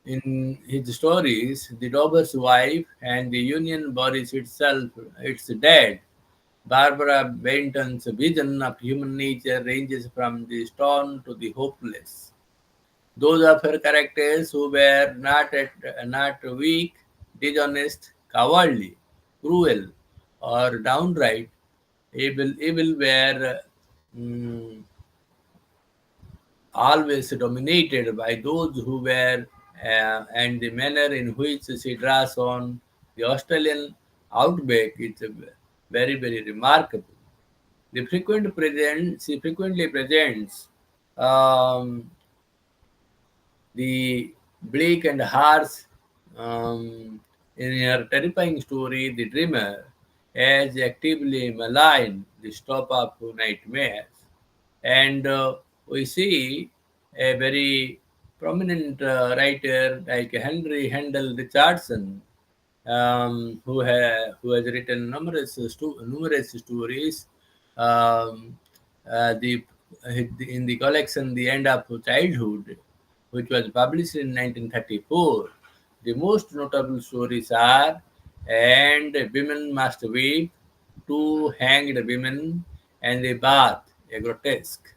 In his stories, the robber's wife and the Union Boris itself, its dead. Barbara Benton's vision of human nature ranges from the stern to the hopeless. Those of her characters who were not weak, dishonest, cowardly, cruel, or downright evil were mm, always dominated by those who were, and the manner in which she draws on the Australian outback is very remarkable. She frequently presents um, the bleak and harsh in her terrifying story, The Dreamer, as actively malign the stop of nightmares. And we see a very prominent writer like Henry Handel Richardson, who has written numerous stories. Um, the in the collection The End of Childhood, which was published in 1934. The most notable stories are And Women Must Weep, Two Hanged Women, and A Bath, a grotesque.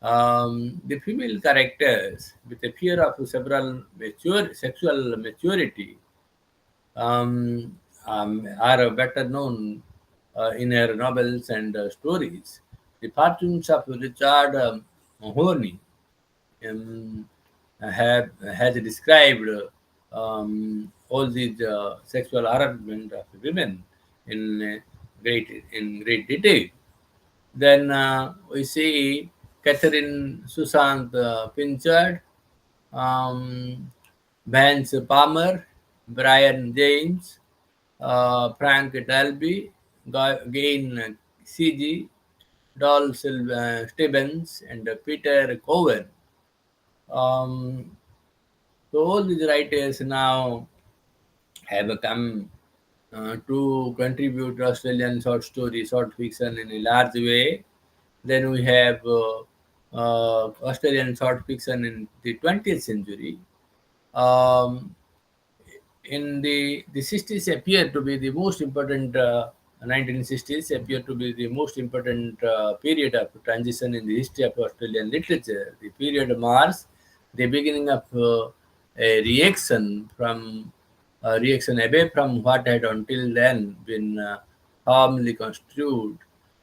The female characters, with a fear of sexual maturity, are better known in her novels and stories. The fortunes of Richard Mahoney um, has described all these sexual harassment of women in great detail. Then we see Catherine Susant Pinchard, um, Vance Palmer, Brian James, Frank Dalby, Gain CG, Stevens, and Peter Cowan. Um, so all these writers now have come to contribute to Australian short story, short fiction in a large way. Then we have Australian short fiction in the 20th century. Um, in the 60s appear to be the most important 1960s appear to be the most important period of transition in the history of Australian literature. The period marks the beginning of a reaction away from what had until then been firmly construed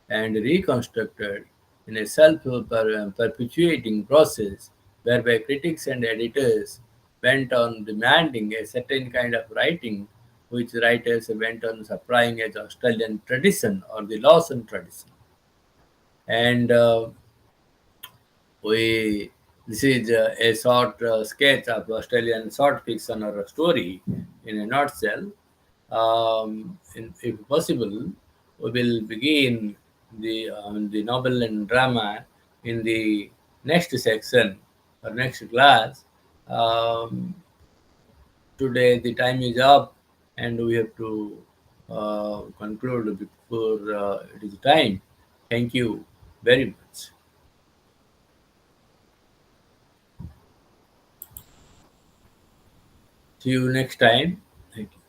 and reconstructed in a self-perpetuating process whereby critics and editors went on demanding a certain kind of writing which writers went on supplying as Australian tradition or the Lawson tradition. And we this is a short sketch of Australian short fiction or a story in a nutshell. If possible, we will begin the novel and drama in the next section or next class. Um, Today the time is up, and we have to conclude before it is time. Thank you very much. See you next time. Thank you.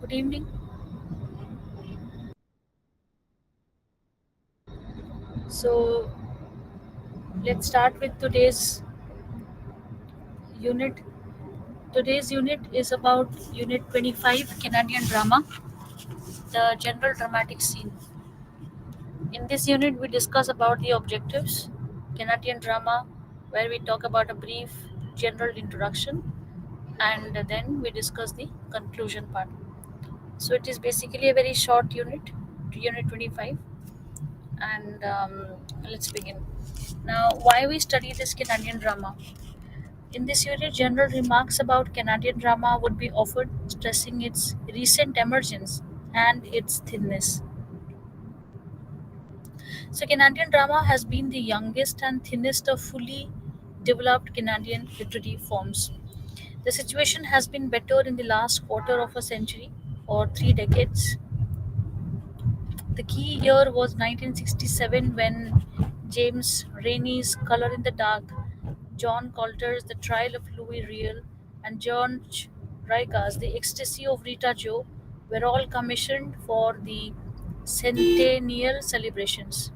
Good evening. So, let's start with today's unit. Today's unit is about Unit 25 Canadian drama, the general dramatic scene. In this unit, we discuss about the objectives, Canadian drama, where we talk about a brief general introduction, and then we discuss the conclusion part. So, it is basically a very short unit, Unit 25, and let's begin. Now, why we study this Canadian drama? In this unit, general remarks about Canadian drama would be offered, stressing its recent emergence and its thinness. So, Canadian drama has been the youngest and thinnest of fully developed Canadian literary forms. The situation has been better in the last quarter of a century or 3 decades. The key year was 1967 when James Rainey's Color in the Dark, John Coulter's The Trial of Louis Riel, and George Riga's The Ecstasy of Rita Jo were all commissioned for the centennial celebrations.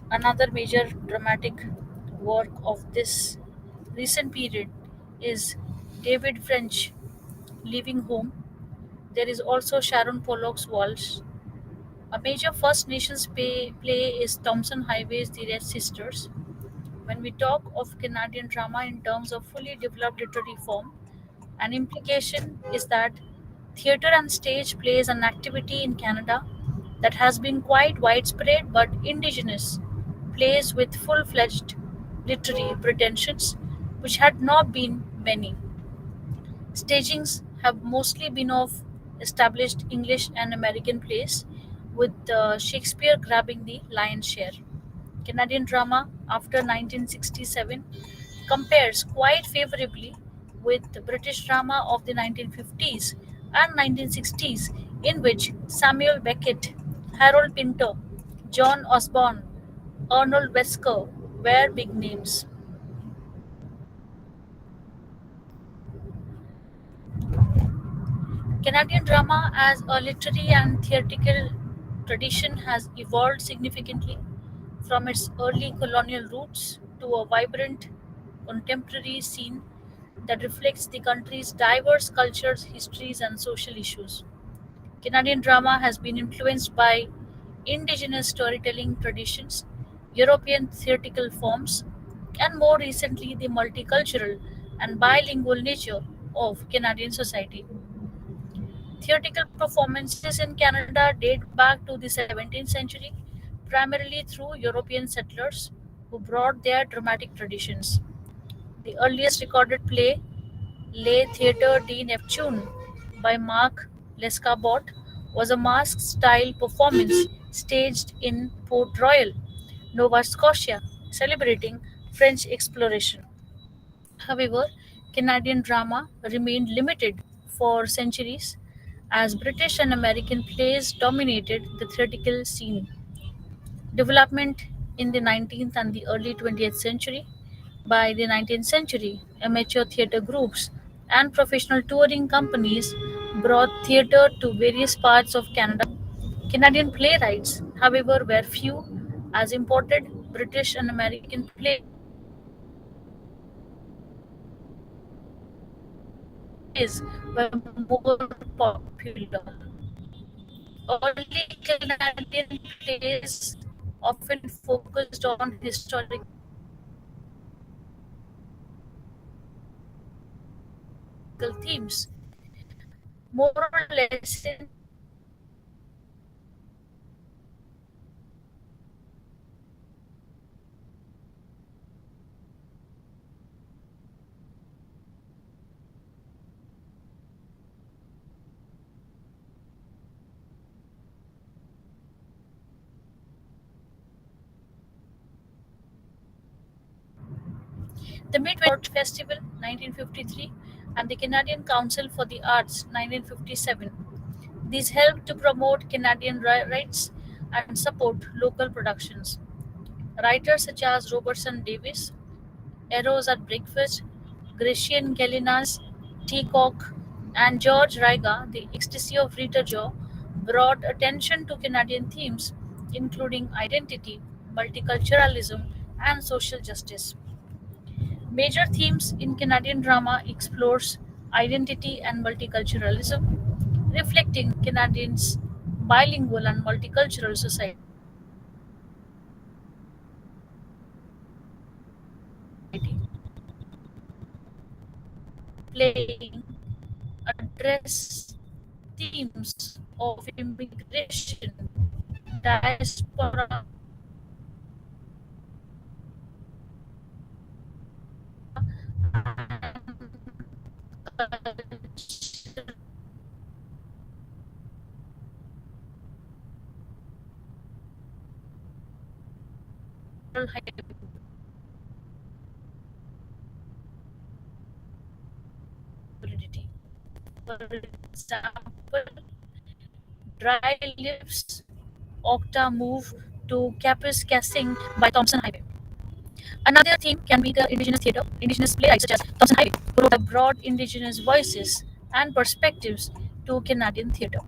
Another major dramatic work of this recent period is David French, Leaving Home. There is also Sharon Pollock's Waltz. A major First Nations play is Thompson Highway's The Red Sisters. When we talk of Canadian drama in terms of fully developed literary form, an implication is that theatre and stage plays an activity in Canada that has been quite widespread but indigenous, plays with full fledged literary pretensions, which had not been many. Stagings have mostly been of established English and American plays, with Shakespeare grabbing the lion's share. Canadian drama after 1967 compares quite favorably with the British drama of the 1950s and 1960s, in which Samuel Beckett, Harold Pinter, John Osborne, Arnold Wesker were big names. Canadian drama as a literary and theatrical tradition has evolved significantly from its early colonial roots to a vibrant contemporary scene that reflects the country's diverse cultures, histories, and social issues. Canadian drama has been influenced by indigenous storytelling traditions, European theatrical forms, and more recently the multicultural and bilingual nature of Canadian society. Theatrical performances in Canada date back to the 17th century, primarily through European settlers who brought their dramatic traditions. The earliest recorded play, Le Theatre de Neptune by Marc Lescarbot, was a mask style performance staged in Port Royal, Nova Scotia, celebrating French exploration. However, Canadian drama remained limited for centuries as British and American plays dominated the theatrical scene. Development in the 19th and the early 20th century. By the 19th century, amateur theatre groups and professional touring companies brought theatre to various parts of Canada. Canadian playwrights, however, were few, as imported British and American plays were more popular. Early Canadian plays often focused on historical themes, moral lessons, the Mid-West Festival 1953 and the Canadian Council for the Arts 1957. These helped to promote Canadian rights and support local productions. Writers such as Robertson Davis, Arrows at Breakfast, Grecian Gelinas, Teacock And George Riga, The Ecstasy of Rita Jo, brought attention to Canadian themes, including identity, multiculturalism, and social justice. Major themes in Canadian drama explores identity and multiculturalism, reflecting Canadians' bilingual and multicultural society, playing address themes of immigration, diaspora, cultural hybridity. For example, Dry Lips, Octa move to Kapuskasing by Thompson Highway. Another theme can be the indigenous theatre. Indigenous playwrights such as Thompson Highway who wrote a broad indigenous voices and perspectives to Canadian theatre.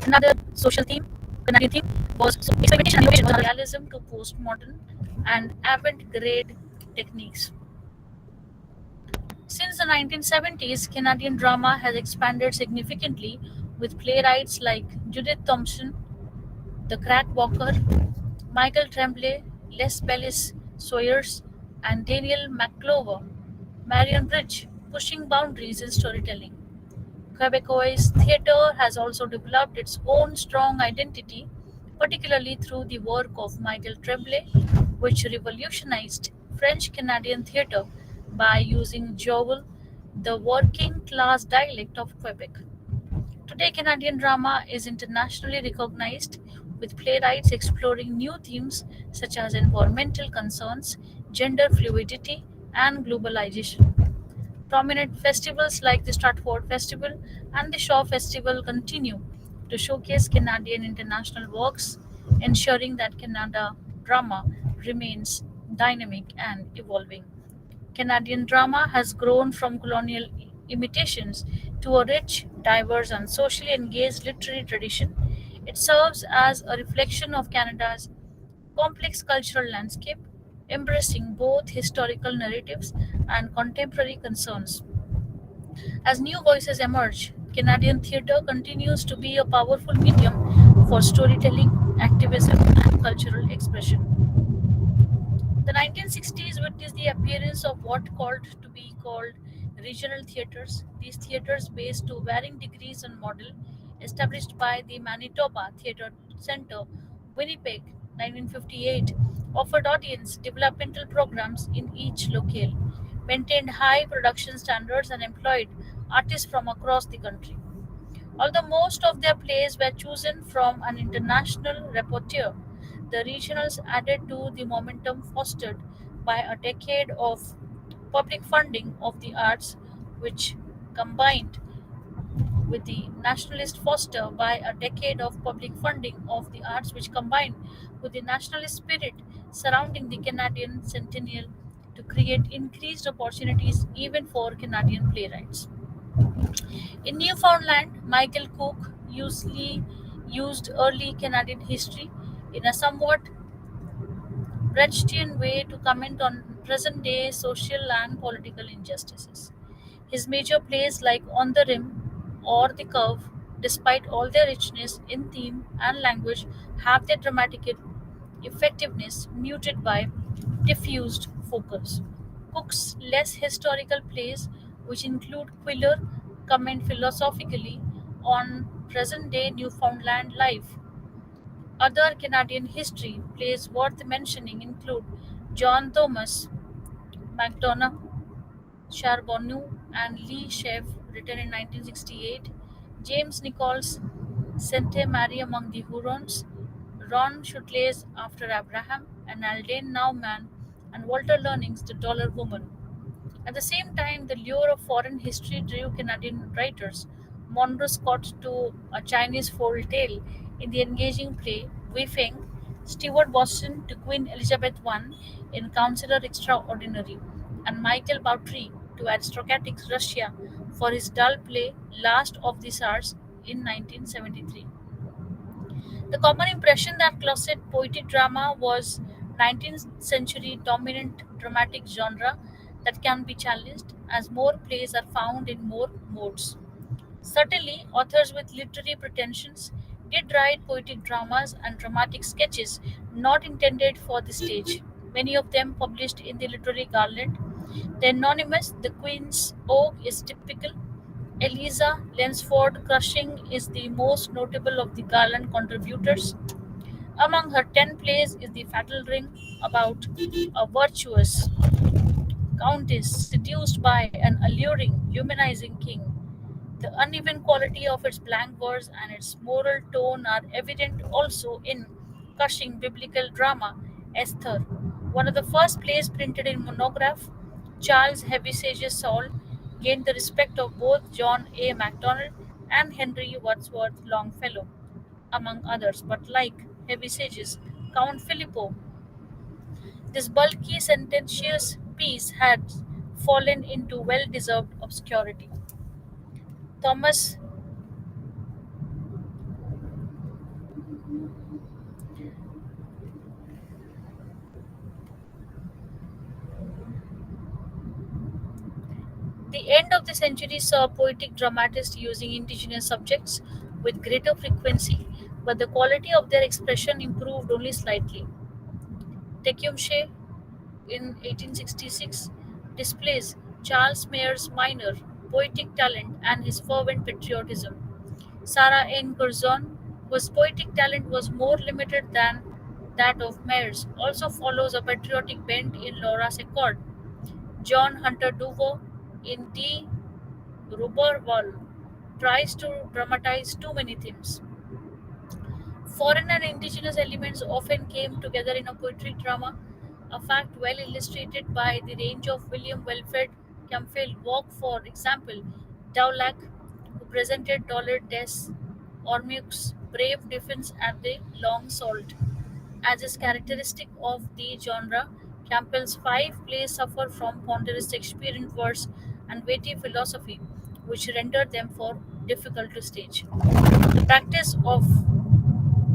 Another social theme, Canadian theme, was experimentation and innovation, was realism to postmodern and avant-garde techniques. Since the 1970s, Canadian drama has expanded significantly with playwrights like Judith Thompson, The Crack Walker, Michael Tremblay, Les Bellis Sawyers, and Daniel McClover, Marion Bridge, pushing boundaries in storytelling. Quebecois theatre has also developed its own strong identity, particularly through the work of Michael Tremblay, which revolutionized French Canadian theatre by using joule, the working class dialect of Quebec. Today, Canadian drama is internationally recognized, with playwrights exploring new themes such as environmental concerns, gender fluidity, and globalization. Prominent festivals like the Stratford Festival and the Shaw Festival continue to showcase Canadian international works, ensuring that Canada drama remains dynamic and evolving. Canadian drama has grown from colonial imitations to a rich, diverse, and socially engaged literary tradition. It serves as a reflection of Canada's complex cultural landscape, embracing both historical narratives and contemporary concerns. As new voices emerge, Canadian theatre continues to be a powerful medium for storytelling, activism, and cultural expression. The 1960s witnessed the appearance of what called to be called regional theatres. These theatres, based to varying degrees on model, established by the Manitoba Theatre Centre, Winnipeg, 1958, offered audience developmental programs in each locale, maintained high production standards, and employed artists from across the country. Although most of their plays were chosen from an international repertoire, the regionals added to the momentum fostered by a decade of public funding of the arts, which combined with the nationalist foster by a decade of public funding of the arts, which combined with the nationalist spirit surrounding the Canadian centennial to create increased opportunities even for Canadian playwrights. In Newfoundland, Michael Cook usually used early Canadian history in a somewhat Brechtian way to comment on present day social and political injustices. His major plays like On the Rim or The Curve, despite all their richness in theme and language, have their dramatic effectiveness muted by diffused focus. Cook's less historical plays, which include Quiller, comment philosophically on present day Newfoundland life. Other Canadian history plays worth mentioning include John Thomas, MacDonough, Charbonneau, and Lee Sheff, written in 1968, James Nichols' Sainte Marie among the Hurons, Ron Shutley's After Abraham, and Aldane Nauman and Walter Learning's The Dollar Woman. At the same time, the lure of foreign history drew Canadian writers, Monroe Scott to A Chinese Folk Tale in the engaging play Wei Feng, Stewart Boston to Queen Elizabeth I in Counselor Extraordinary, and Michael Boutrey to aristocratic Russia for his dull play Last of the Tsars in 1973. The common impression that classic poetic drama was 19th century dominant dramatic genre that can be challenged as more plays are found in more modes. Certainly, authors with literary pretensions did write poetic dramas and dramatic sketches not intended for the stage, many of them published in the Literary Garland. The anonymous The Queen's Oak is typical. Eliza Lansford Cushing is the most notable of the Garland contributors. Among her 10 plays is The Fatal Ring, about a virtuous countess seduced by an alluring, humanizing king. The uneven quality of its blank verse and its moral tone are evident also in Cushing biblical drama Esther, one of the first plays printed in monograph. Charles Heavysage's Saul gained the respect of both John A. Macdonald and Henry Wadsworth Longfellow, among others, but like Heavysage's Count Filippo, this bulky, sententious piece had fallen into well deserved obscurity. Thomas The end of the century saw poetic dramatists using indigenous subjects with greater frequency, but the quality of their expression improved only slightly. Tecumseh in 1866 displays Charles Mayer's minor poetic talent and his fervent patriotism. Sarah N. Curzon, whose poetic talent was more limited than that of Mayer's, also follows a patriotic bent in Laura's Accord. John Hunter Duvall in D. Roberval tries to dramatize too many themes. Foreign and indigenous elements often came together in a poetry drama, a fact well illustrated by the range of William Wilfred Campbell work, for example, Dowlac, who presented Dollard Des Ormeau's brave defense at the Long Sault. As is characteristic of the genre, Campbell's five plays suffer from ponderous Shakespearean verse and weighty philosophy, which render them for difficult to stage. The practice of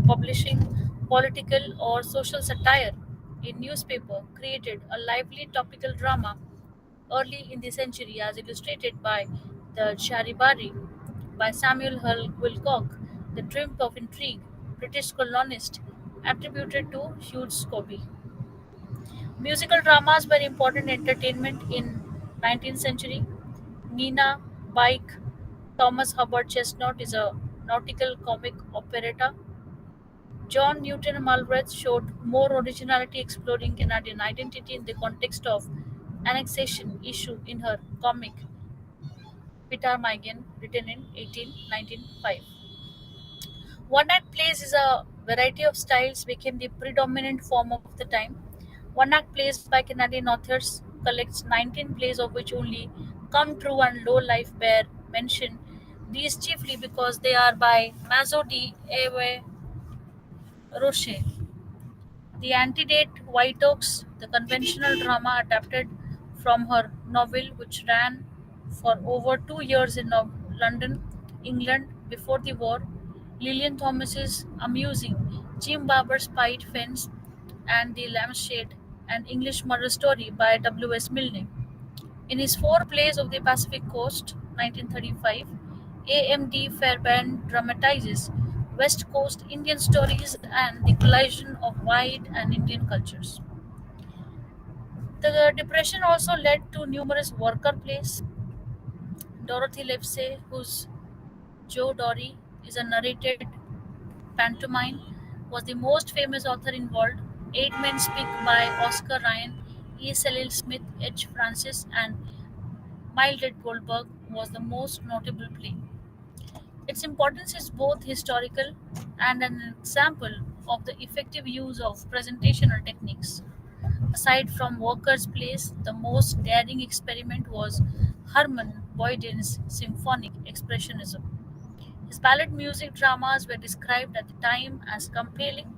publishing political or social satire in newspaper created a lively topical drama early in the century, as illustrated by the Charibari by Samuel Hull Wilcock, The Triumph of Intrigue, British colonist, attributed to Hugh Scobie. Musical dramas were important entertainment in 19th century. Nina Bike, Thomas Hubbard Chestnut is a nautical comic operetta. John Newton Malraux showed more originality exploring Canadian identity in the context of annexation issue in her comic Ptarmigan, written in 1895. One act plays is a variety of styles became the predominant form of the time. One act plays by Canadian authors collects 19 plays of which only Come True and Low Life bear mention. These chiefly because they are by Mazo de Ave Roche. The Antedate White Oaks, the conventional drama adapted from her novel, which ran for over 2 years in London, England before the war. Lillian Thomas's amusing Jim Barber's Pied Fence and The Lampshade, an English murder story by W.S. Milne. In his four plays of the Pacific Coast, 1935, A.M.D. Fairbairn dramatizes West Coast Indian stories and the collision of white and Indian cultures. The Depression also led to numerous worker plays. Dorothy Livesey, whose Joe Dory is a narrated pantomime, was the most famous author involved. Eight Men Speak by Oscar Ryan, E. Cecil Smith, H. Francis, and Mildred Goldberg was the most notable play. Its importance is both historical and an example of the effective use of presentational techniques. Aside from Walker's plays, the most daring experiment was Herman Boydin's symphonic expressionism. His ballad music dramas were described at the time as compelling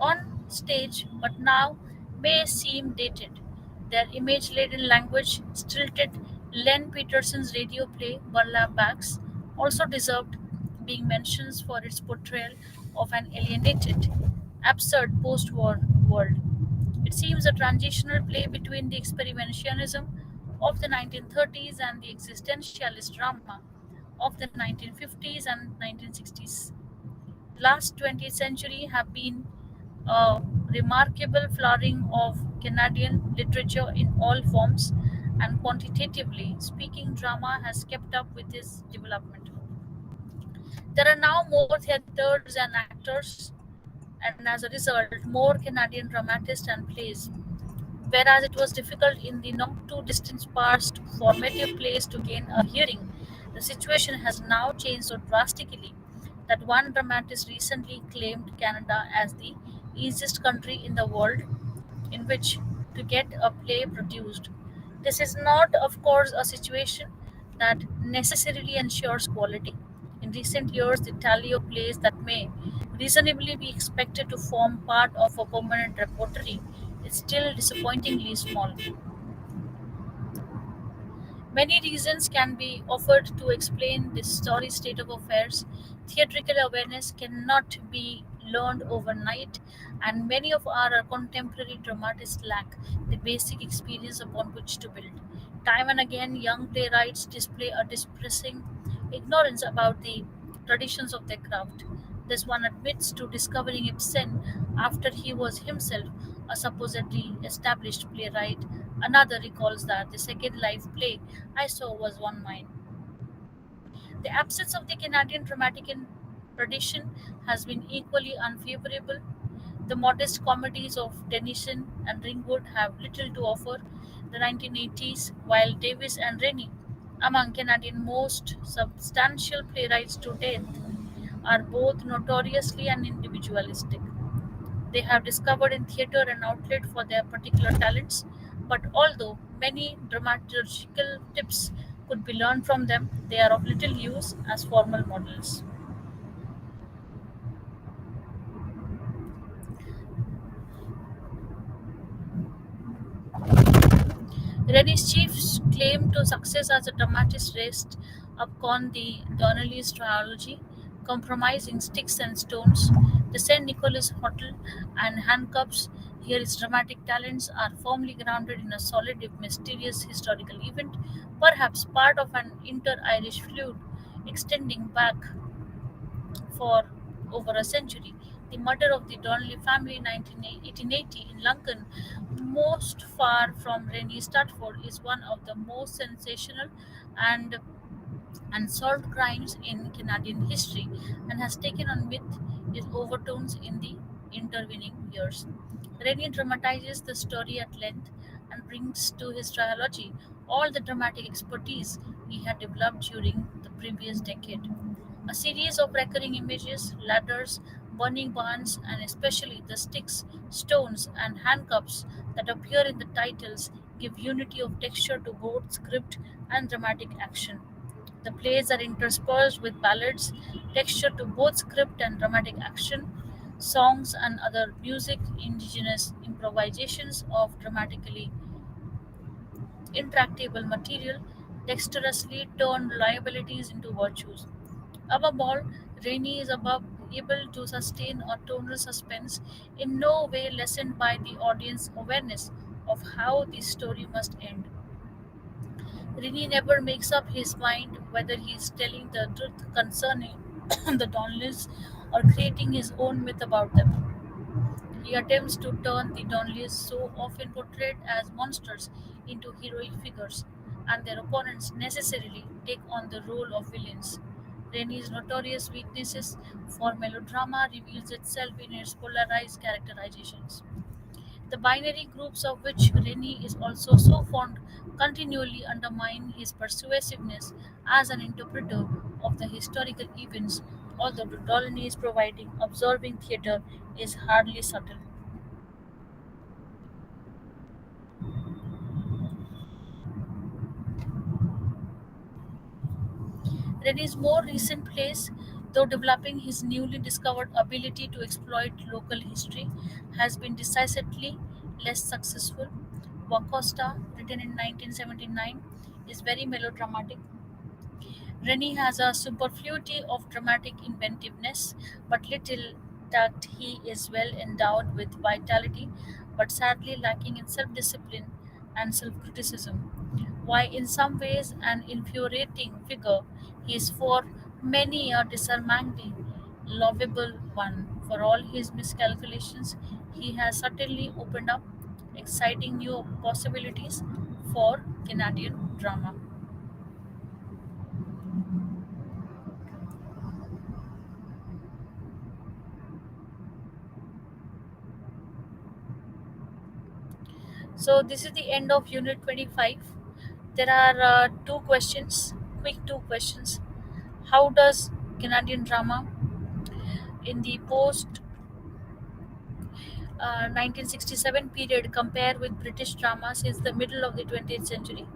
on stage, but now may seem dated. Their image laden language, stilted Len Peterson's radio play Burlap Bags also deserved being mentioned for its portrayal of an alienated, absurd post war world. It seems a transitional play between the experimentalism of the 1930s and the existentialist drama of the 1950s and 1960s. Last 20th century have been a remarkable flowering of Canadian literature in all forms, and quantitatively speaking, drama has kept up with this development. There are now more theaters and actors, and as a result, more Canadian dramatists and plays. Whereas it was difficult in the not too distant past formative plays to gain a hearing, the situation has now changed so drastically that one dramatist recently claimed Canada as the easiest country in the world in which to get a play produced. This is not, of course, a situation that necessarily ensures quality. In recent years, the tally of plays that may reasonably be expected to form part of a permanent repertory is still disappointingly small. Many reasons can be offered to explain this sorry state of affairs. Theatrical awareness cannot be learned overnight, and many of our contemporary dramatists lack the basic experience upon which to build. Time and again, young playwrights display a distressing ignorance about the traditions of their craft. This one admits to discovering Ibsen after he was himself a supposedly established playwright. Another recalls that the second live play I saw was one mine. The absence of the Canadian dramatic tradition has been equally unfavorable. The modest comedies of Tennyson and Ringwood have little to offer. The 1980s, while Davis and Rennie, among Canadian most substantial playwrights to date, are both notoriously and individualistic. They have discovered in theatre an outlet for their particular talents, but although many dramaturgical tips could be learned from them, they are of little use as formal models. Rennie's chief claim to success as a dramatist rests upon the Donnelly's trilogy, comprising Sticks and Stones, the St. Nicholas Hotel, and Handcuffs. Here his dramatic talents are firmly grounded in a solid if mysterious historical event, perhaps part of an inter-Irish feud extending back for over a century. The murder of the Donnelly family in 1880 in Lincoln, most far from Rennie Stratford, is one of the most sensational and unsolved crimes in Canadian history and has taken on myth its overtones in the intervening years. Rennie dramatizes the story at length and brings to his trilogy all the dramatic expertise he had developed during the previous decade. A series of recurring images, ladders, burning barns, and especially the sticks, stones, and handcuffs that appear in the titles give unity of texture to both script and dramatic action. The plays are interspersed with ballads, texture to both script and dramatic action, songs and other music, indigenous improvisations of dramatically intractable material, dexterously turn liabilities into virtues. Above all, Rainey is able to sustain a tonal suspense in no way lessened by the audience awareness of how the story must end. Rini never makes up his mind whether he is telling the truth concerning the Donleys or creating his own myth about them. He attempts to turn the Donleys, so often portrayed as monsters, into heroic figures, and their opponents necessarily take on the role of villains. Rennie's notorious weaknesses for melodrama reveals itself in its polarized characterizations. The binary groups of which Rennie is also so fond continually undermine his persuasiveness as an interpreter of the historical events, although Dodolany's providing observing theatre is hardly subtle. Rennie's more recent plays, though developing his newly discovered ability to exploit local history, has been decisively less successful. Wacosta, written in 1979, is very melodramatic. Rennie has a superfluity of dramatic inventiveness, but little tact. He is well endowed with vitality, but sadly lacking in self discipline and self criticism. While in some ways an infuriating figure, he is for many a disarmingly lovable one. For all his miscalculations, he has certainly opened up exciting new possibilities for Canadian drama. So this is the end of Unit 25. There are two questions, quick two questions. How does Canadian drama in the post 1967 period compare with British drama since the middle of the 20th century?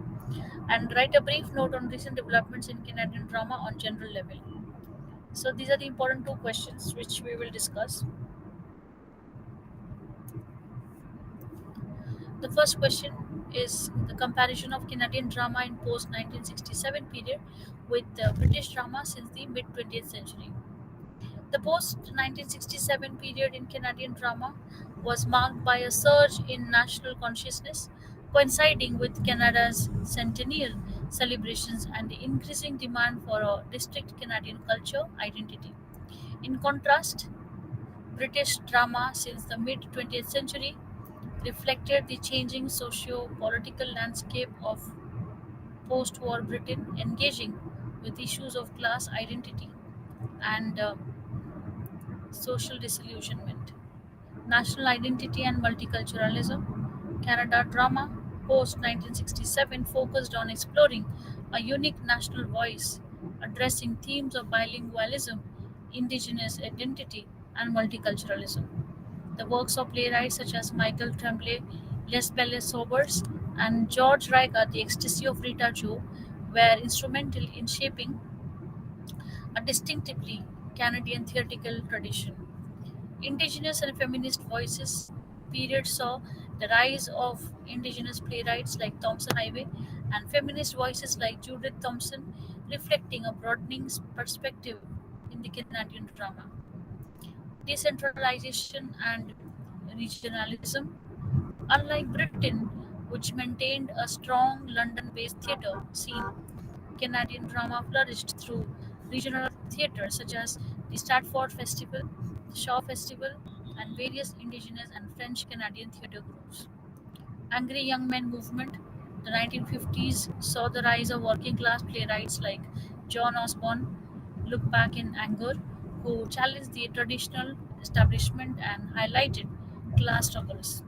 And write a brief note on recent developments in Canadian drama on general level. So these are the important two questions which we will discuss. The first question is the comparison of Canadian drama in post 1967 period with British drama since the mid 20th century. The post 1967 period in Canadian drama was marked by a surge in national consciousness, coinciding with Canada's centennial celebrations and the increasing demand for a distinct Canadian culture identity. In contrast, British drama since the mid 20th century reflected the changing socio political landscape of post war Britain, engaging with issues of class identity and social disillusionment. National identity and multiculturalism. Canada drama post 1967 focused on exploring a unique national voice, addressing themes of bilingualism, indigenous identity, and multiculturalism. The works of playwrights such as Michael Tremblay, Les Belles Sauveurs, and George Riga, The Ecstasy of Rita Jo, were instrumental in shaping a distinctively Canadian theatrical tradition. Indigenous and feminist voices period saw the rise of indigenous playwrights like Thompson Highway and feminist voices like Judith Thompson, reflecting a broadening perspective in the Canadian drama. Decentralization and regionalism. Unlike Britain, which maintained a strong London based theatre scene, Canadian drama flourished through regional theatres such as the Stratford Festival, the Shaw Festival, and various Indigenous and French Canadian theatre groups. Angry Young Men movement. The 1950s saw the rise of working class playwrights like John Osborne, Look Back in Anger, who challenged the traditional establishment and highlighted class struggles.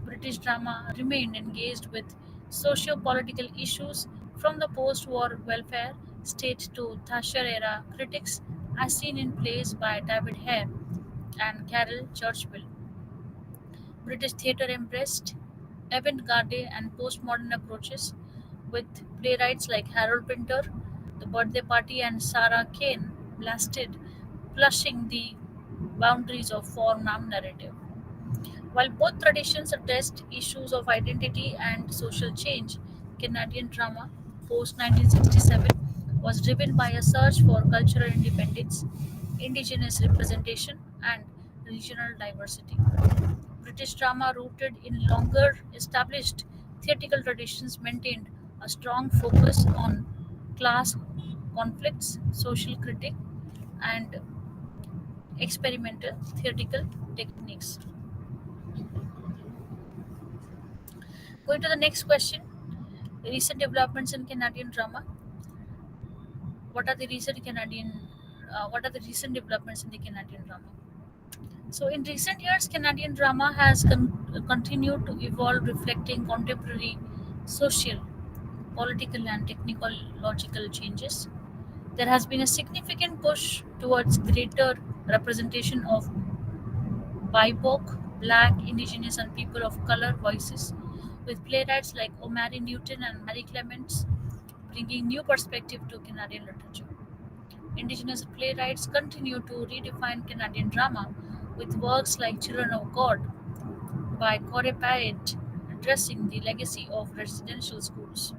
British drama remained engaged with socio-political issues from the post-war welfare state to Thatcher-era critics, as seen in plays by David Hare and Carol Churchwell. British theatre embraced avant-garde and postmodern approaches, with playwrights like Harold Pinter, The Birthday Party, and Sarah Kane blasted, flushing the boundaries of form and narrative. While both traditions addressed issues of identity and social change, Canadian drama post 1967 was driven by a search for cultural independence, indigenous representation, and regional diversity. British drama, rooted in longer established theatrical traditions, maintained a strong focus on class conflicts, social critique, and experimental theatrical techniques. Going to the next question, recent developments in Canadian drama. What are the recent Canadian? What are the recent developments in the Canadian drama? So, in recent years, Canadian drama has continued to evolve, reflecting contemporary social, political, and technological changes. There has been a significant push towards greater representation of BIPOC, Black, Indigenous, and people of color voices, with playwrights like Omari Newton and Mary Clements bringing new perspective to Canadian literature. Indigenous playwrights continue to redefine Canadian drama with works like Children of God by Corey Parrott addressing the legacy of residential schools.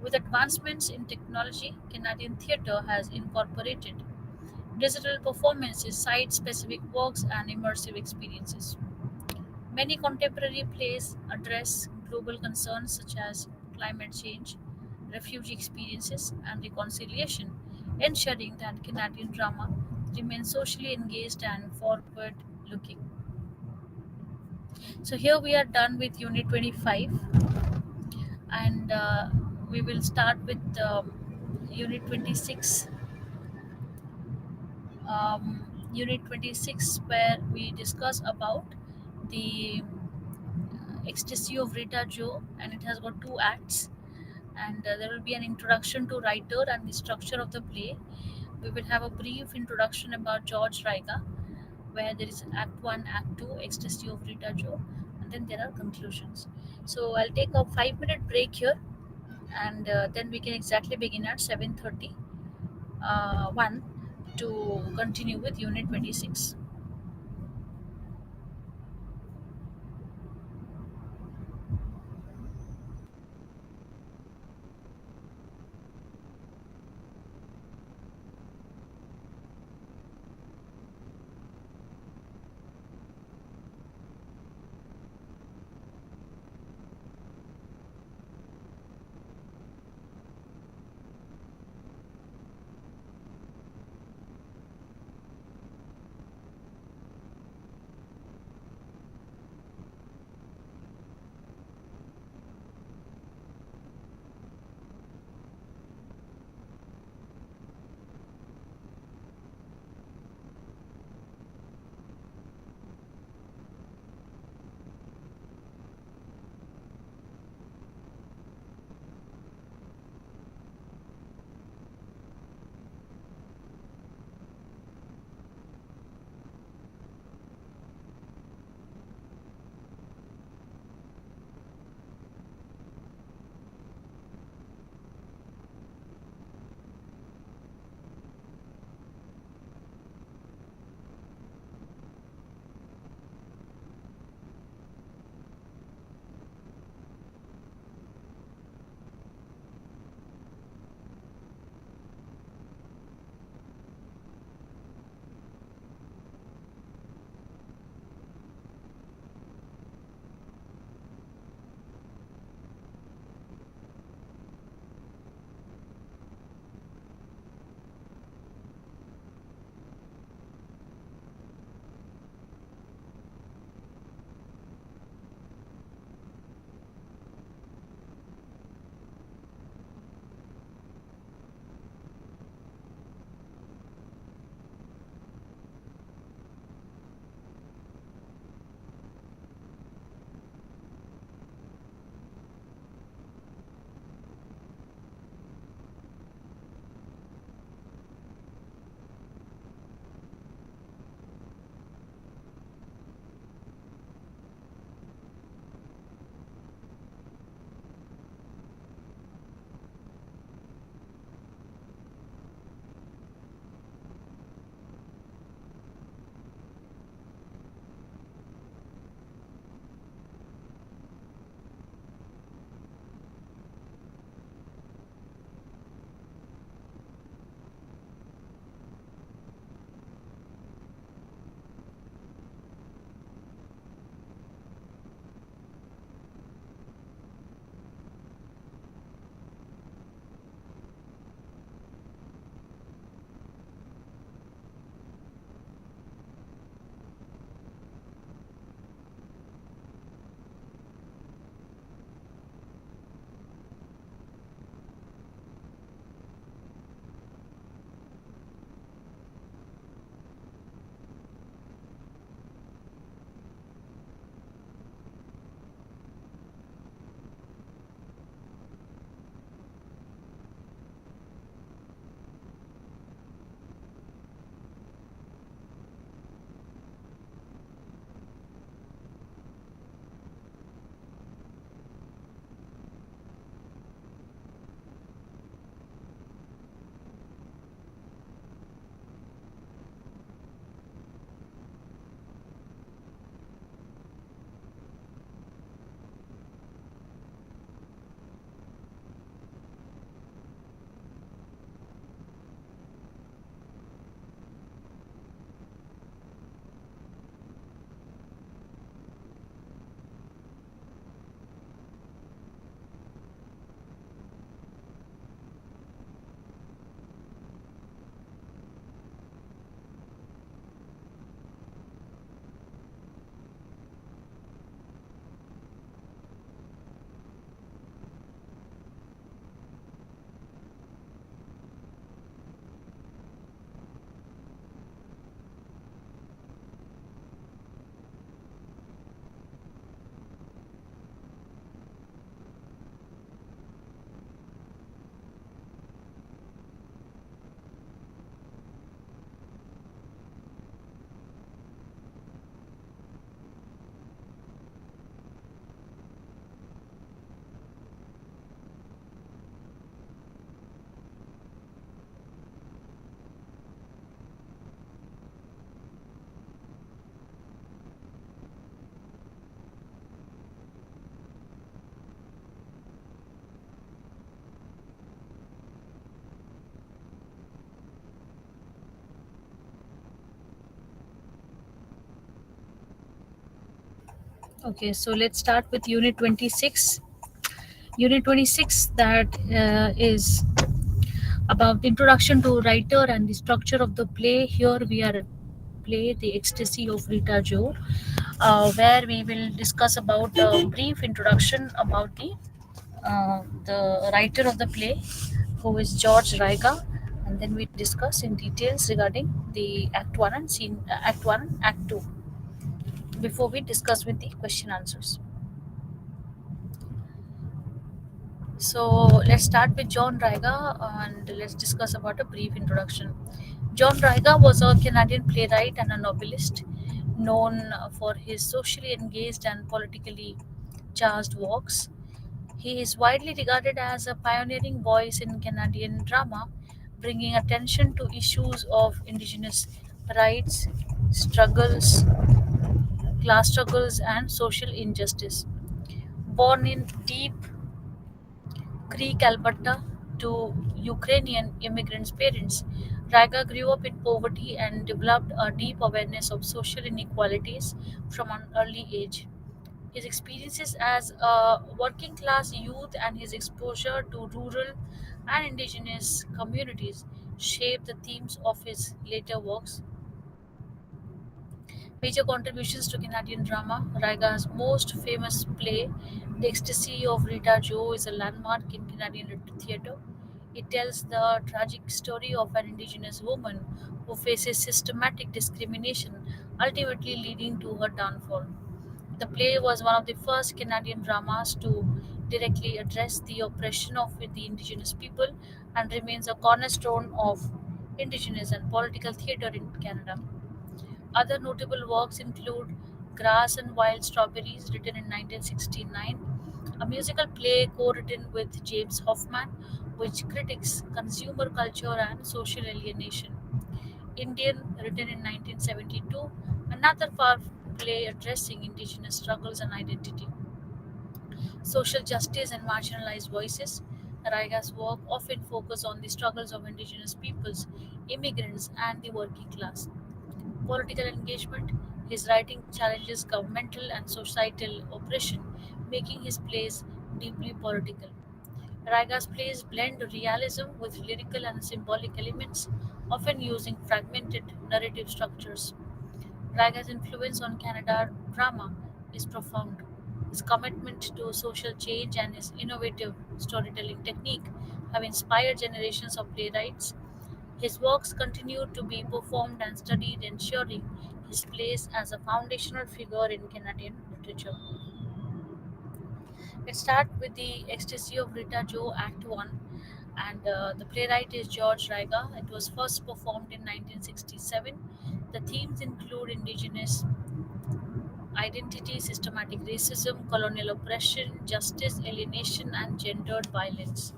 With advancements in technology, Canadian theatre has incorporated digital performances, site specific works, and immersive experiences. Many contemporary plays address global concerns such as climate change, refugee experiences, and reconciliation, ensuring that Canadian drama remains socially engaged and forward looking. So, here we are done with Unit 25, and we will start with Unit 26. Unit 26, where we discuss about the ecstasy of Rita Joe, and it has got two acts. And there will be an introduction to writer and the structure of the play. We will have a brief introduction about George Riga, where there is Act 1, Act 2, Ecstasy of Rita Joe, and then there are conclusions. So I'll take a 5 minute break here, and then we can exactly begin at 7:30 1 to continue with Unit 26. Okay, so let's start with Unit 26. Unit 26 that is about the introduction to writer and the structure of the play. Here we are at play The Ecstasy of Rita Joe, where we will discuss about a brief introduction about the writer of the play, who is George Raiga, and then we discuss in details regarding the Act One and Act One and Act Two. Before we discuss with the question answers. So let's start with John Raiga and let's discuss about a brief introduction. John Raiga was a Canadian playwright and a novelist known for his socially engaged and politically charged works. He is widely regarded as a pioneering voice in Canadian drama, bringing attention to issues of Indigenous rights, struggles, class struggles, and social injustice. Born in deep Greek Alberta to Ukrainian immigrants' parents, Raga grew up in poverty and developed a deep awareness of social inequalities from an early age. His experiences as a working class youth and his exposure to rural and indigenous communities shaped the themes of his later works. Major contributions to Canadian drama. Raiga's most famous play, The Ecstasy of Rita Joe, is a landmark in Canadian theatre. It tells the tragic story of an Indigenous woman who faces systematic discrimination, ultimately leading to her downfall. The play was one of the first Canadian dramas to directly address the oppression of the Indigenous people and remains a cornerstone of Indigenous and political theatre in Canada. Other notable works include Grass and Wild Strawberries, written in 1969, a musical play co written with James Hoffman, which critiques consumer culture and social alienation. Indian, written in 1972, another powerful play addressing Indigenous struggles and identity, social justice, and marginalized voices. Raiga's work often focus on the struggles of Indigenous peoples, immigrants, and the working class. Political engagement. His writing challenges governmental and societal oppression, making his plays deeply political. Raiga's plays blend realism with lyrical and symbolic elements, often using fragmented narrative structures. Raiga's influence on Canada drama is profound. His commitment to social change and his innovative storytelling technique have inspired generations of playwrights. His works continue to be performed and studied, ensuring his place as a foundational figure in Canadian literature. Let's start with The Ecstasy of Rita Joe, Act 1, and the playwright is George Raiga. It was first performed in 1967. The themes include Indigenous identity, systematic racism, colonial oppression, justice, alienation, and gendered violence.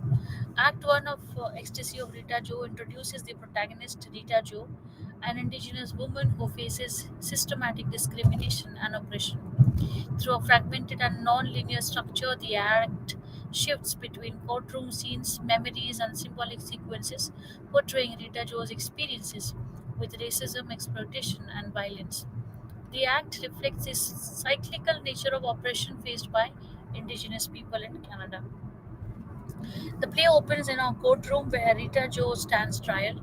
Act 1 of Ecstasy of Rita Joe introduces the protagonist, Rita Joe, an indigenous woman who faces systematic discrimination and oppression. Through a fragmented and non-linear structure, the act shifts between courtroom scenes, memories, and symbolic sequences, portraying Rita Joe's experiences with racism, exploitation, and violence. The act reflects the cyclical nature of oppression faced by indigenous people in Canada. The play opens in a courtroom where Rita Joe stands trial.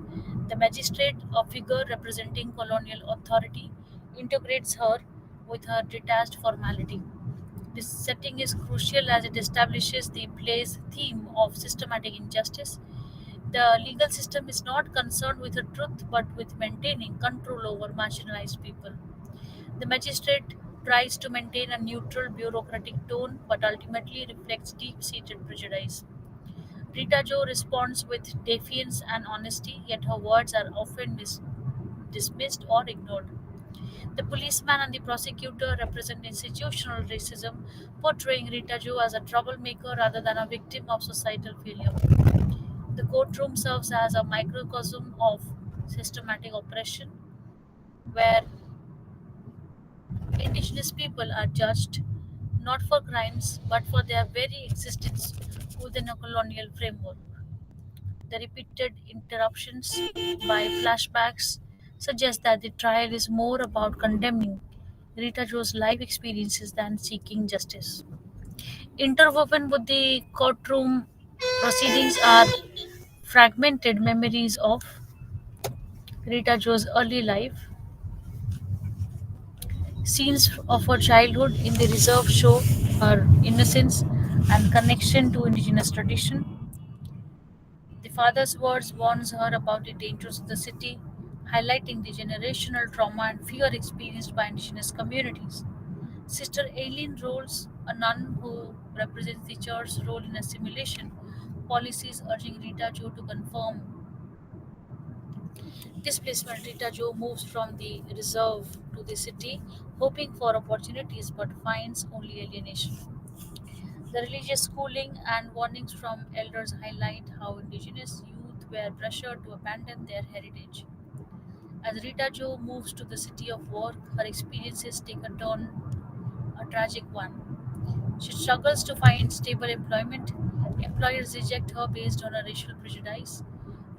The magistrate, a figure representing colonial authority, integrates her with her detached formality. This setting is crucial as it establishes the play's theme of systematic injustice. The legal system is not concerned with the truth but with maintaining control over marginalized people. The magistrate tries to maintain a neutral bureaucratic tone but ultimately reflects deep seated prejudice. Rita Jo responds with defiance and honesty, yet her words are often dismissed or ignored. The policeman and the prosecutor represent institutional racism, portraying Rita Jo as a troublemaker rather than a victim of societal failure. The courtroom serves as a microcosm of systematic oppression, where indigenous people are judged not for crimes but for their very existence within a colonial framework. The repeated interruptions by flashbacks suggest that the trial is more about condemning Rita Joe's life experiences than seeking justice. Interwoven with the courtroom proceedings are fragmented memories of Rita Joe's early life. Scenes of her childhood in the reserve show her innocence and connection to indigenous tradition. The father's words warns her about the dangers of the city, highlighting the generational trauma and fear experienced by indigenous communities. Sister Aileen Rolls, a nun who represents the church's role in assimilation policies, urging Rita Joe to confirm displacement. Rita Joe moves from the reserve to the city, hoping for opportunities but finds only alienation. The religious schooling and warnings from elders highlight how indigenous youth were pressured to abandon their heritage. As Rita Joe moves to the city of work, her experiences take a turn, a tragic one. She struggles to find stable employment. Employers reject her based on a racial prejudice.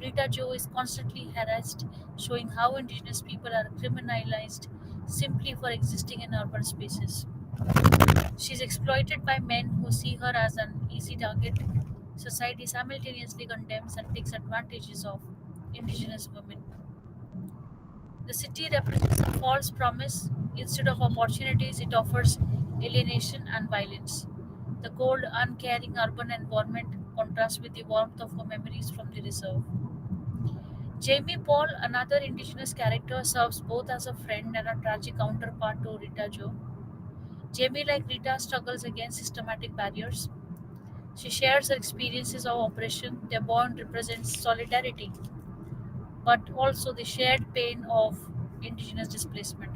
Rita Joe is constantly harassed, showing how indigenous people are criminalized simply for existing in urban spaces. She is exploited by men who see her as an easy target. Society simultaneously condemns and takes advantages of indigenous women. The city represents a false promise. Instead of opportunities, it offers alienation and violence. The cold, uncaring urban environment contrasts with the warmth of her memories from the reserve. Jamie Paul, another indigenous character, serves both as a friend and a tragic counterpart to Rita Joe. Jamie, like Rita, struggles against systematic barriers. She shares her experiences of oppression. Their bond represents solidarity, but also the shared pain of indigenous displacement.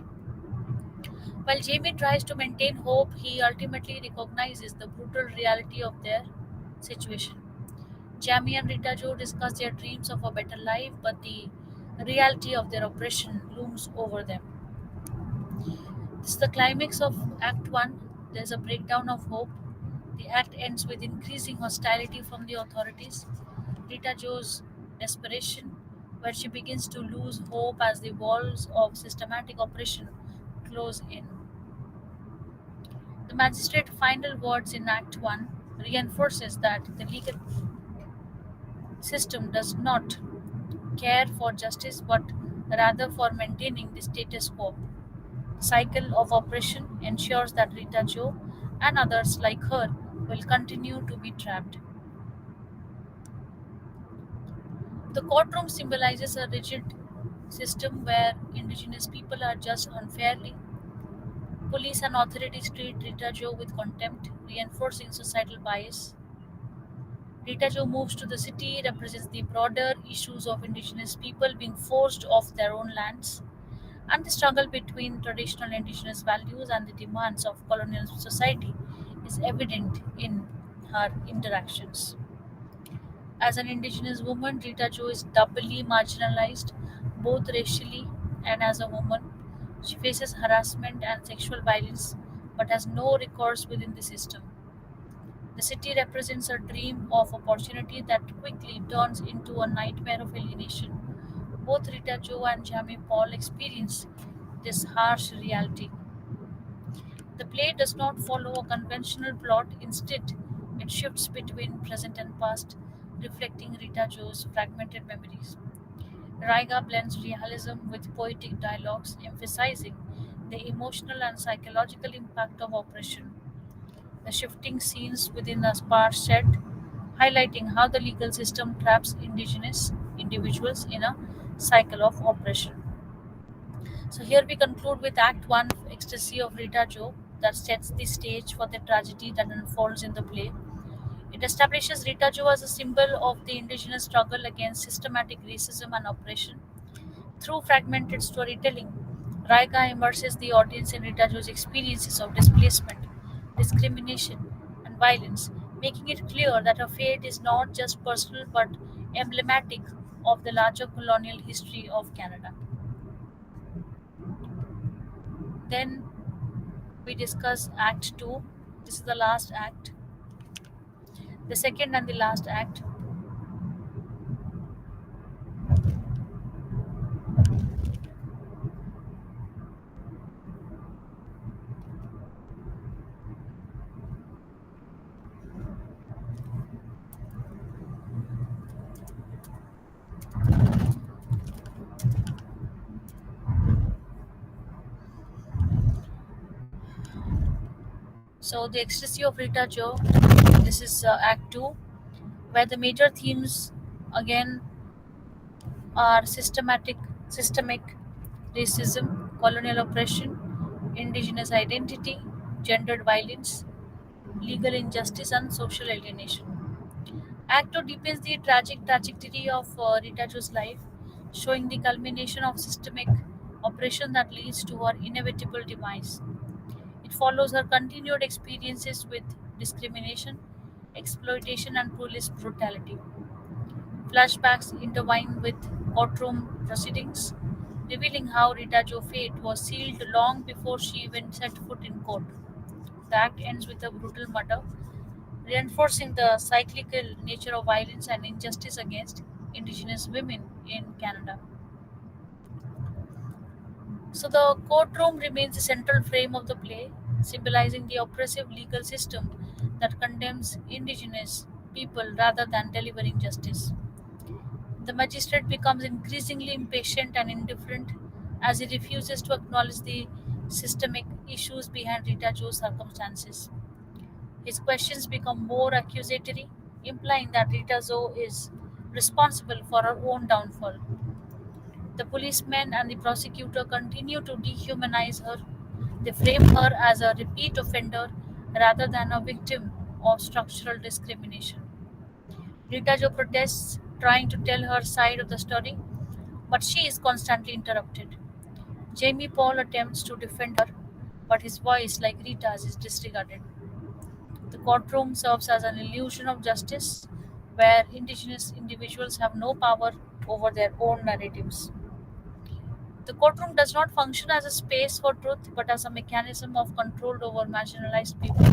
While Jamie tries to maintain hope, he ultimately recognizes the brutal reality of their situation. Jamie and Rita Joe discuss their dreams of a better life, but the reality of their oppression looms over them. This is the climax of Act 1. There's a breakdown of hope. The act ends with increasing hostility from the authorities. Rita Joe's desperation, where she begins to lose hope as the walls of systematic oppression close in. The magistrate final words in Act 1 reinforces that the legal system does not care for justice but rather for maintaining the status quo. The cycle of oppression ensures that Rita Joe and others like her will continue to be trapped. The courtroom symbolizes a rigid system where indigenous people are judged unfairly. Police and authorities treat Rita Joe with contempt, reinforcing societal bias. Rita Joe moves to the city represents the broader issues of indigenous people being forced off their own lands and the struggle between traditional indigenous values and the demands of colonial society is evident in her interactions. As an indigenous woman, Rita Joe is doubly marginalized, both racially and as a woman. She faces harassment and sexual violence but has no recourse within the system. The city represents a dream of opportunity that quickly turns into a nightmare of alienation. Both Rita Joe and Jamie Paul experience this harsh reality. The play does not follow a conventional plot, instead, it shifts between present and past, reflecting Rita Joe's fragmented memories. Raiga blends realism with poetic dialogues, emphasizing the emotional and psychological impact of oppression. The shifting scenes within a sparse set, highlighting how the legal system traps indigenous individuals in a cycle of oppression. So here we conclude with Act 1 of Ecstasy of Rita Joe that sets the stage for the tragedy that unfolds in the play. It establishes Rita Joe as a symbol of the indigenous struggle against systematic racism and oppression. Through fragmented storytelling, Raiga immerses the audience in Rita Joe's experiences of displacement, discrimination, and violence, making it clear that her fate is not just personal but emblematic of the larger colonial history of Canada. Then we discuss Act 2. This is the last act. The second and the last act. So, the ecstasy of Rita Joe, this is Act 2, where the major themes again are systemic racism, colonial oppression, indigenous identity, gendered violence, legal injustice, and social alienation. Act 2 deepens the tragic trajectory of Rita Jo's life, showing the culmination of systemic oppression that leads to her inevitable demise. It follows her continued experiences with discrimination, exploitation, and police brutality. Flashbacks intertwine with courtroom proceedings, revealing how Rita Jo's fate was sealed long before she even set foot in court. The act ends with a brutal murder, reinforcing the cyclical nature of violence and injustice against Indigenous women in Canada. So, the courtroom remains the central frame of the play, symbolizing the oppressive legal system that condemns Indigenous people rather than delivering justice. The magistrate becomes increasingly impatient and indifferent as he refuses to acknowledge the systemic issues behind Rita Jo's circumstances. His questions become more accusatory, implying that Rita Jo is responsible for her own downfall. The policeman and the prosecutor continue to dehumanize her. They frame her as a repeat offender rather than a victim of structural discrimination. Rita Jo protests, trying to tell her side of the story, but she is constantly interrupted. Jamie Paul attempts to defend her, but his voice, like Rita's, is disregarded. The courtroom serves as an illusion of justice where Indigenous individuals have no power over their own narratives. The courtroom does not function as a space for truth but as a mechanism of control over marginalized people.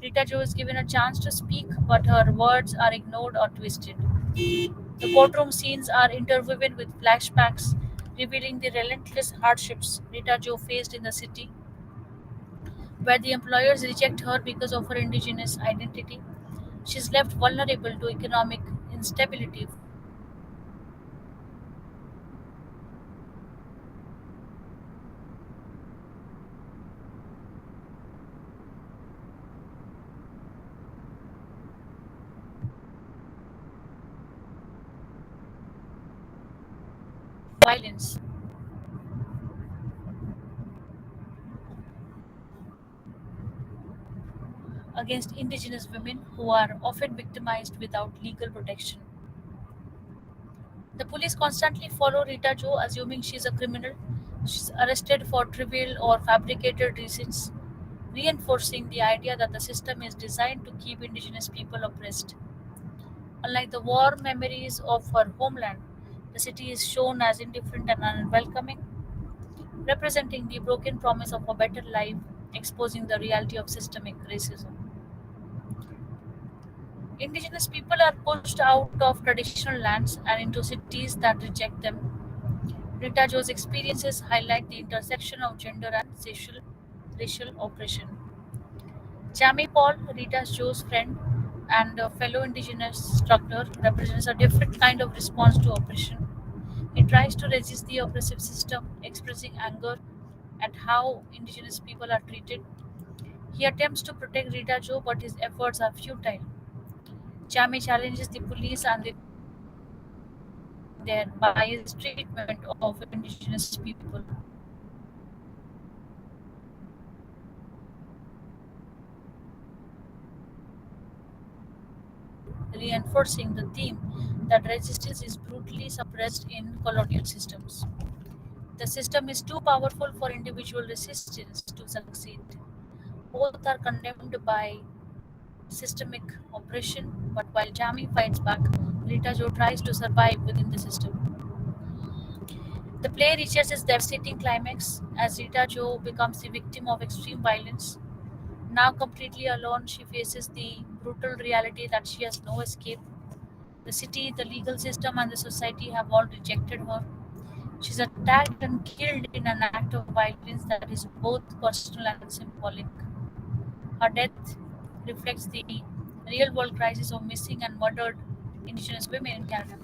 Rita Jo is given a chance to speak, but her words are ignored or twisted. The courtroom scenes are interwoven with flashbacks, revealing the relentless hardships Rita Jo faced in the city, where the employers reject her because of her indigenous identity. She is left vulnerable to economic instability, financial harassment, and violence against indigenous women who are often victimized without legal protection. The police constantly follow Rita Jo, assuming she is a criminal. She's arrested for trivial or fabricated reasons, reinforcing the idea that the system is designed to keep indigenous people oppressed. Unlike the war memories of her homeland, the city is shown as indifferent and unwelcoming, representing the broken promise of a better life, exposing the reality of systemic racism. Indigenous people are pushed out of traditional lands and into cities that reject them. Rita Jo's experiences highlight the intersection of gender and racial oppression. Jamie Paul, Rita Jo's friend and a fellow Indigenous instructor, represents a different kind of response to oppression. He tries to resist the oppressive system, expressing anger at how Indigenous people are treated. He attempts to protect Rita Jo, but his efforts are futile. Jamie challenges the police and the courtroom, questioning their biased treatment of Indigenous people. Reinforcing the theme that resistance is brutally suppressed in colonial systems. The system is too powerful for individual resistance to succeed. Both are condemned by systemic oppression, but while Jamie fights back, Rita Jo tries to survive within the system. The play reaches its devastating climax as Rita Jo becomes the victim of extreme violence. Now completely alone, she faces the brutal reality that she has no escape. The city, the legal system, and the society have all rejected her. She's attacked and killed in an act of violence that is both personal and symbolic. Her death reflects the real world crisis of missing and murdered Indigenous women in Canada.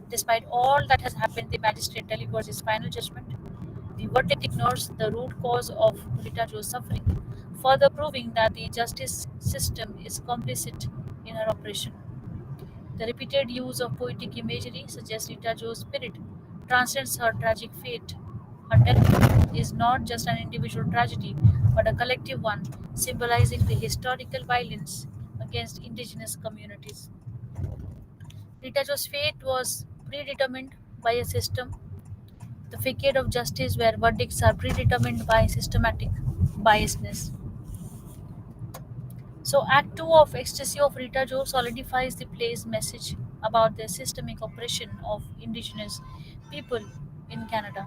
Despite all that has happened, the magistrate delivers his final judgment. The verdict ignores the root cause of Rita Jo's suffering, further proving that the justice system is complicit in her oppression. The repeated use of poetic imagery suggests Rita Joe's spirit transcends her tragic fate. Her death is not just an individual tragedy, but a collective one, symbolizing the historical violence against indigenous communities. Rita Joe's fate was predetermined by a system, the facade of justice where verdicts are predetermined by systematic biasness. So, Act 2 of Ecstasy of Rita Joe solidifies the play's message about the systemic oppression of indigenous people in Canada.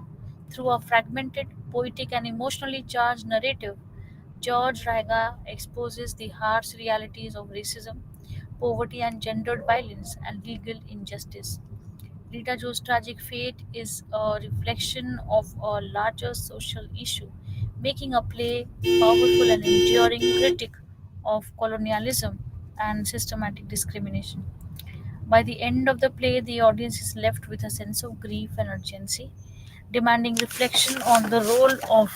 Through a fragmented, poetic, and emotionally charged narrative, George Raga exposes the harsh realities of racism, poverty, and gendered violence and legal injustice. Rita Joe's tragic fate is a reflection of a larger social issue, making a play powerful and enduring critic of colonialism and systematic discrimination. By the end of the play, the audience is left with a sense of grief and urgency, demanding reflection on the role of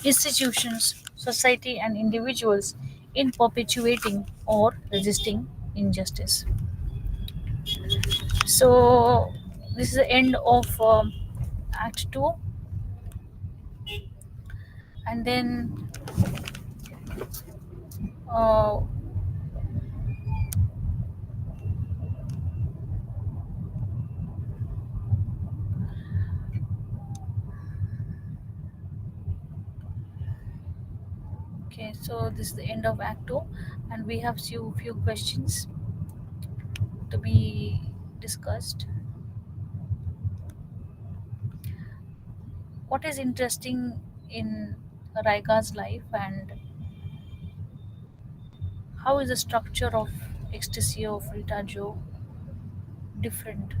institutions, society, and individuals in perpetuating or resisting injustice. So, this is the end of Act 2, and then uh, okay, so this is the end of Act 2, and we have few questions to be discussed. What is interesting in Raiga's life, and how is the structure of Ecstasy of Rita Joe different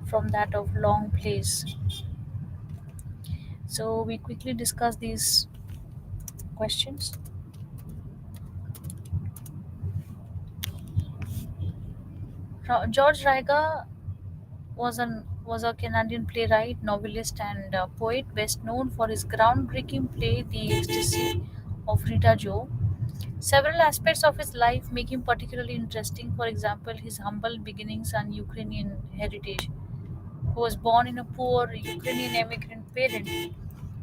from that of long plays? So we quickly discuss these questions. George Raiga was a Canadian playwright, novelist, and poet, best known for his groundbreaking play *The Ecstasy of Rita Joe*. Several aspects of his life make him particularly interesting. For example, his humble beginnings and Ukrainian heritage. He was born in a poor Ukrainian immigrant parent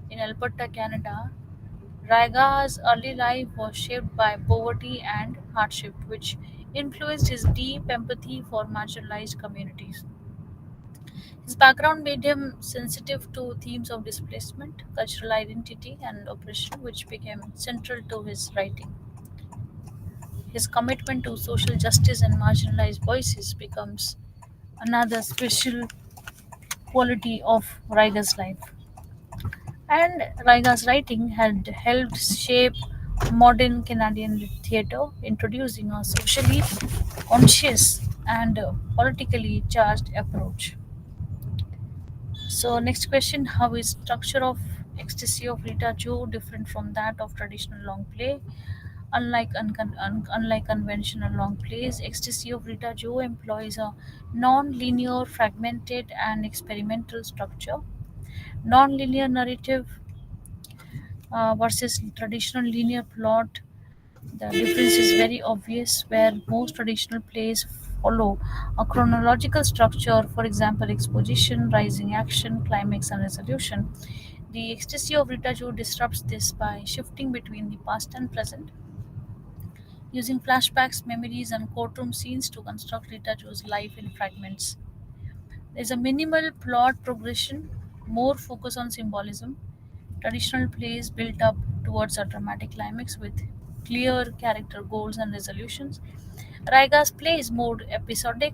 in Alberta, Canada. Raiga's early life was shaped by poverty and hardship, which influenced his deep empathy for marginalized communities. His background made him sensitive to themes of displacement, cultural identity, and oppression, which became central to his writing. His commitment to social justice and marginalized voices becomes another special quality of Raiga's life. And Raiga's writing had helped shape modern Canadian theatre, introducing a socially conscious and politically charged approach. So next question: how is structure of Ecstasy of Rita Joe different from that of traditional long play? Unlike conventional long plays, Ecstasy of Rita Joe employs a non-linear, fragmented, and experimental structure. Non-linear narrative versus traditional linear plot. The difference is very obvious where most traditional plays follow a chronological structure, for example, exposition, rising action, climax, and resolution. The Ecstasy of Rita Joe disrupts this by shifting between the past and present, using flashbacks, memories, and courtroom scenes to construct Rita Joe's life in fragments. There's a minimal plot progression, more focus on symbolism. Traditional plays built up towards a dramatic climax with clear character goals and resolutions. Raiga's play is more episodic.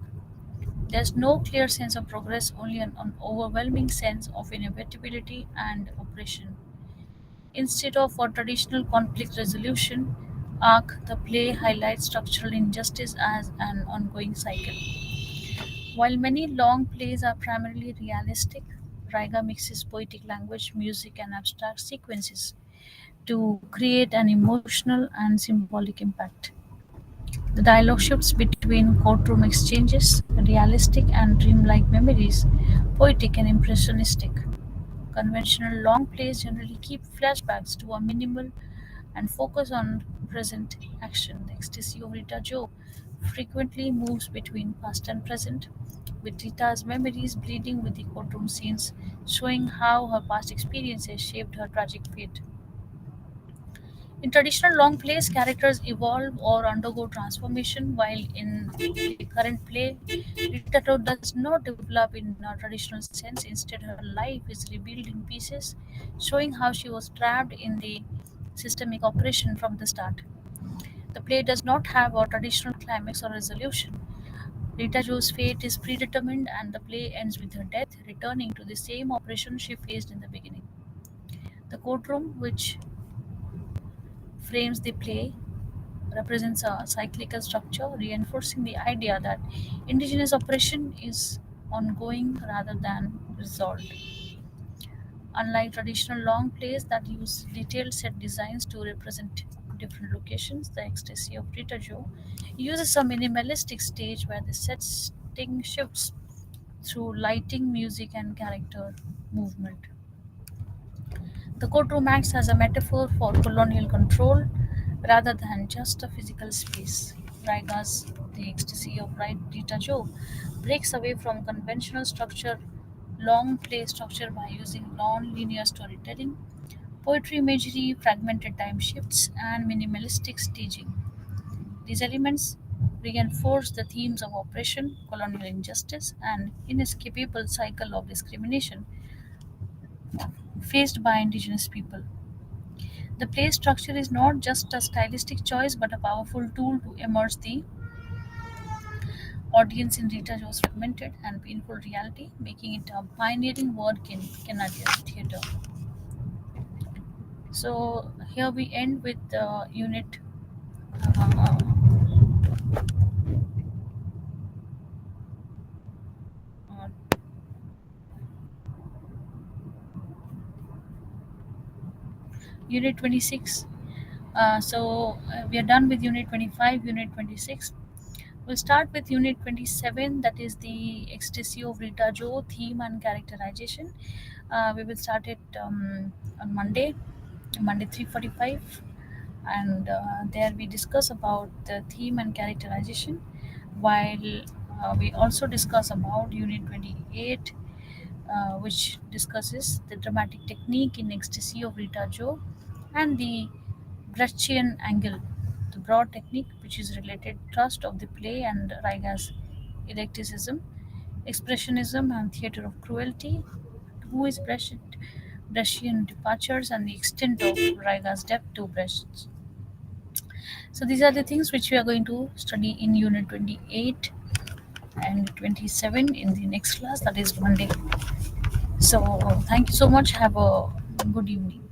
There's no clear sense of progress, only an overwhelming sense of inevitability and oppression. Instead of a traditional conflict resolution arc, the play highlights structural injustice as an ongoing cycle. While many long plays are primarily realistic, Raiga mixes poetic language, music, and abstract sequences to create an emotional and symbolic impact. The dialogue shifts between courtroom exchanges, realistic and dreamlike memories, poetic and impressionistic. Conventional long plays generally keep flashbacks to a minimal, and focus on present action. The ecstasy of Rita Jo frequently moves between past and present, with Rita's memories bleeding with the courtroom scenes, showing how her past experiences shaped her tragic fate. In traditional long plays, characters evolve or undergo transformation, while in the current play, Rita Tao does not develop in a traditional sense. Instead, her life is revealed in pieces, showing how she was trapped in the systemic operation from the start. The play does not have a traditional climax or resolution. Rita Jo's fate is predetermined, and the play ends with her death, returning to the same operation she faced in the beginning. The courtroom, which frames the play, represents a cyclical structure, reinforcing the idea that indigenous oppression is ongoing rather than resolved. Unlike traditional long plays that use detailed set designs to represent different locations, the ecstasy of Rita Jo uses a minimalistic stage where the setting shifts through lighting, music, and character movement. The courtroom acts as a metaphor for colonial control rather than just a physical space. Raiga's The Ecstasy of Rita Jo breaks away from conventional structure, long play structure by using non-linear storytelling, poetry imagery, fragmented time shifts, and minimalistic staging. These elements reinforce the themes of oppression, colonial injustice, and inescapable cycle of discrimination faced by indigenous people. The play structure is not just a stylistic choice but a powerful tool to immerse the audience in Rita Jo's fragmented and painful reality, making it a pioneering work in Canadian theatre. So here we end with uh, uh, unit 26. We are done with unit 25, unit 26. We'll start with unit 27, that is the ecstasy of Rita Jo theme and characterization. We will start it on Monday 3:45, and there we discuss about the theme and characterization, while we also discuss about unit 28, which discusses the dramatic technique in ecstasy of Rita Jo and the Brechtian angle, the broad technique which is related thrust of the play and Raiga's eclecticism, expressionism and theatre of cruelty, who is Brechtian departures and the extent of Raiga's depth to Brecht. So these are the things which we are going to study in unit 28 and 27 in the next class, that is Monday. So thank you so much. Have a good evening.